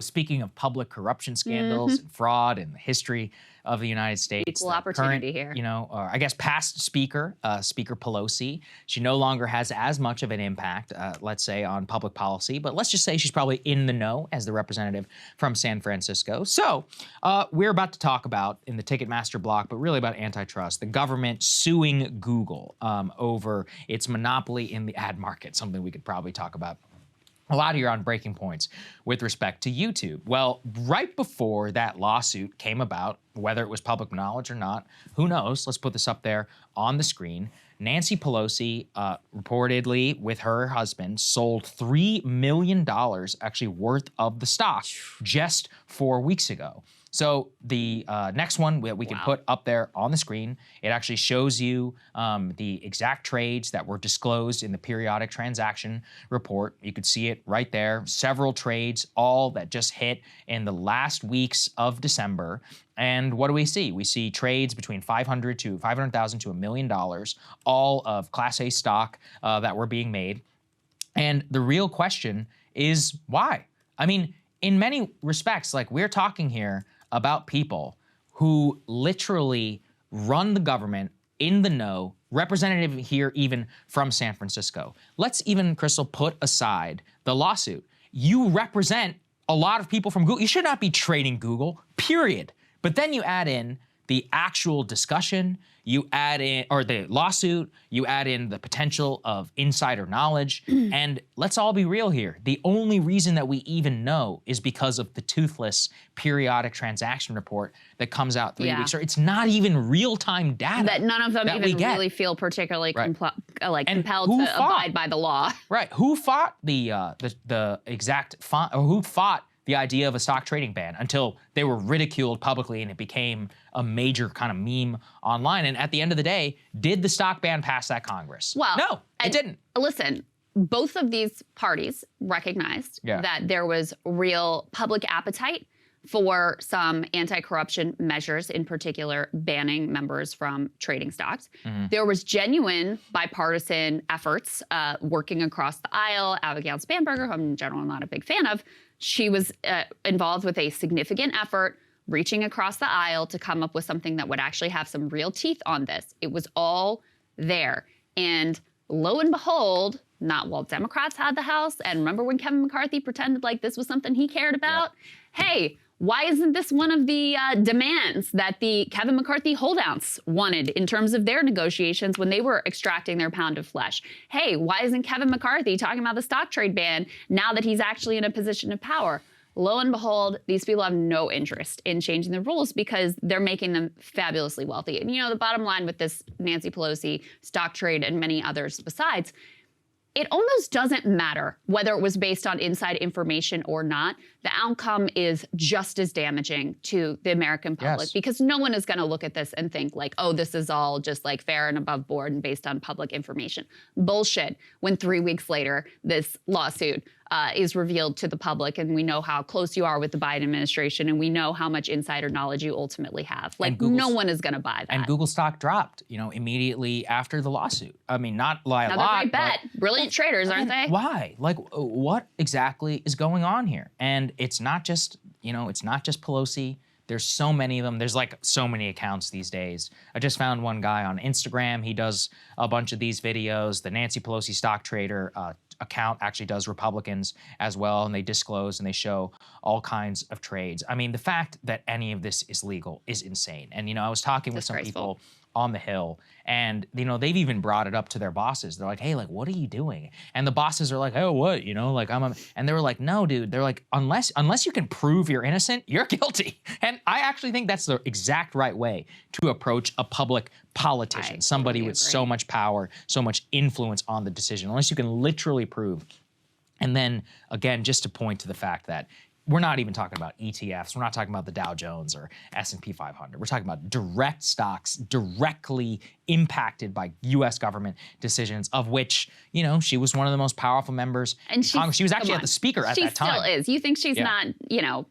speaking of public corruption scandals and fraud in the history of the United States, equal opportunity here. You know, I guess past Speaker, Speaker Pelosi, she no longer has as much of an impact, let's say, on public policy, but let's just say she's probably in the know as the representative from San Francisco. So we're about to talk about, in the Ticketmaster block, but really about antitrust, the government suing Google over its monopoly in the ad market, something we could probably talk about a lot here on Breaking Points with respect to YouTube. Well, right before that lawsuit came about, whether it was public knowledge or not, who knows? Let's put this up there on the screen. Nancy Pelosi reportedly, with her husband, sold $3 million actually worth of the stock just 4 weeks ago. So the next one that we can put up there on the screen, it actually shows you the exact trades that were disclosed in the periodic transaction report. You could see it right there. Several trades, all that just hit in the last weeks of December. And what do we see? We see trades between $500,000 to $1 million, all of Class A stock that were being made. And the real question is why? I mean, in many respects, like, we're talking here about people who literally run the government, in the know, representative here even from San Francisco. Let's even, Krystal, put aside the lawsuit. You represent a lot of people from Google. You should not be trading Google, period. But then you add in the actual discussion, you add in, or the lawsuit, you add in the potential of insider knowledge, and let's all be real here. The only reason that we even know is because of the toothless periodic transaction report that comes out 3 weeks. Or it's not even real-time data that none of them even really feel particularly compelled to abide by the law. Right. Who fought the exact font, or who fought the idea of a stock trading ban until they were ridiculed publicly and it became a major kind of meme online? And at the end of the day, did the stock ban pass that Congress? Well, no, it didn't. Listen, both of these parties recognized that there was real public appetite for some anti-corruption measures, in particular banning members from trading stocks. There was genuine bipartisan efforts working across the aisle. Abigail Spanberger, who I'm in general not a big fan of, she was involved with a significant effort reaching across the aisle to come up with something that would actually have some real teeth on this. It was all there. And lo and behold, not while Democrats had the House, and remember when Kevin McCarthy pretended like this was something he cared about? Hey, why isn't this one of the demands that the Kevin McCarthy holdouts wanted in terms of their negotiations when they were extracting their pound of flesh? Hey, why isn't Kevin McCarthy talking about the stock trade ban now that he's actually in a position of power? Lo and behold, these people have no interest in changing the rules because they're making them fabulously wealthy. And, you know, the bottom line with this Nancy Pelosi stock trade and many others besides, it almost doesn't matter whether it was based on inside information or not. The outcome is just as damaging to the American public because no one is going to look at this and think like, oh, this is all just like fair and above board and based on public information. Bullshit. When 3 weeks later, this lawsuit is revealed to the public and we know how close you are with the Biden administration and we know how much insider knowledge you ultimately have. Like, no one is going to buy that. And Google stock dropped, you know, immediately after the lawsuit. I mean, not lie a lot. Another great bet. Brilliant traders, aren't they? Why? Like, what exactly is going on here? And it's not just, you know, it's not just Pelosi. There's so many of them. There's like so many accounts these days. I just found one guy on Instagram. He does a bunch of these videos. The Nancy Pelosi stock trader account actually does Republicans as well, and they disclose and they show all kinds of trades. I mean, the fact that any of this is legal is insane. And, you know, I was talking with some people on the Hill, and, you know, they've even brought it up to their bosses. They're like, hey, like, what are you doing? And the bosses are like, oh, what? You know, like, and they were like, no, dude. They're like, unless you can prove you're innocent, you're guilty. And I actually think that's the exact right way to approach a public politician, somebody with so much power, so much influence on the decision, unless you can literally prove. And then, again, just to point to the fact that we're not even talking about ETFs. We're not talking about the Dow Jones or S&P 500. We're talking about direct stocks directly impacted by U.S. government decisions, of which, you know, she was one of the most powerful members in Congress. She was actually at the speaker at that time. She still is. You think she's not, you know,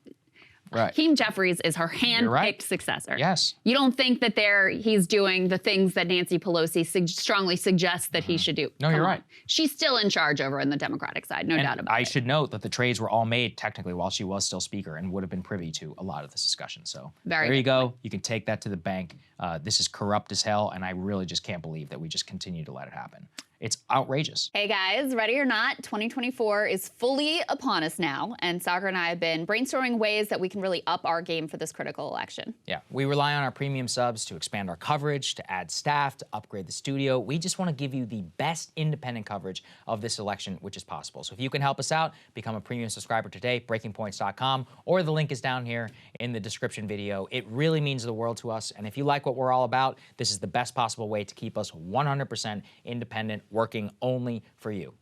Right. Hakeem Jeffries is her hand-picked successor. Yes. You don't think that he's doing the things that Nancy Pelosi strongly suggests that he should do. No, you're right. She's still in charge over on the Democratic side, no doubt about it. I should note that the trades were all made technically while she was still Speaker and would have been privy to a lot of this discussion. So there you go. You can take that to the bank. This is corrupt as hell, and I really just can't believe that we just continue to let it happen. It's outrageous. Hey guys, ready or not, 2024 is fully upon us now, and Saagar and I have been brainstorming ways that we can really up our game for this critical election. Yeah, we rely on our premium subs to expand our coverage, to add staff, to upgrade the studio. We just want to give you the best independent coverage of this election, which is possible. So if you can help us out, become a premium subscriber today, breakingpoints.com, or the link is down here in the description video. It really means the world to us, and if you like what we're all about, this is the best possible way to keep us 100% independent, working only for you.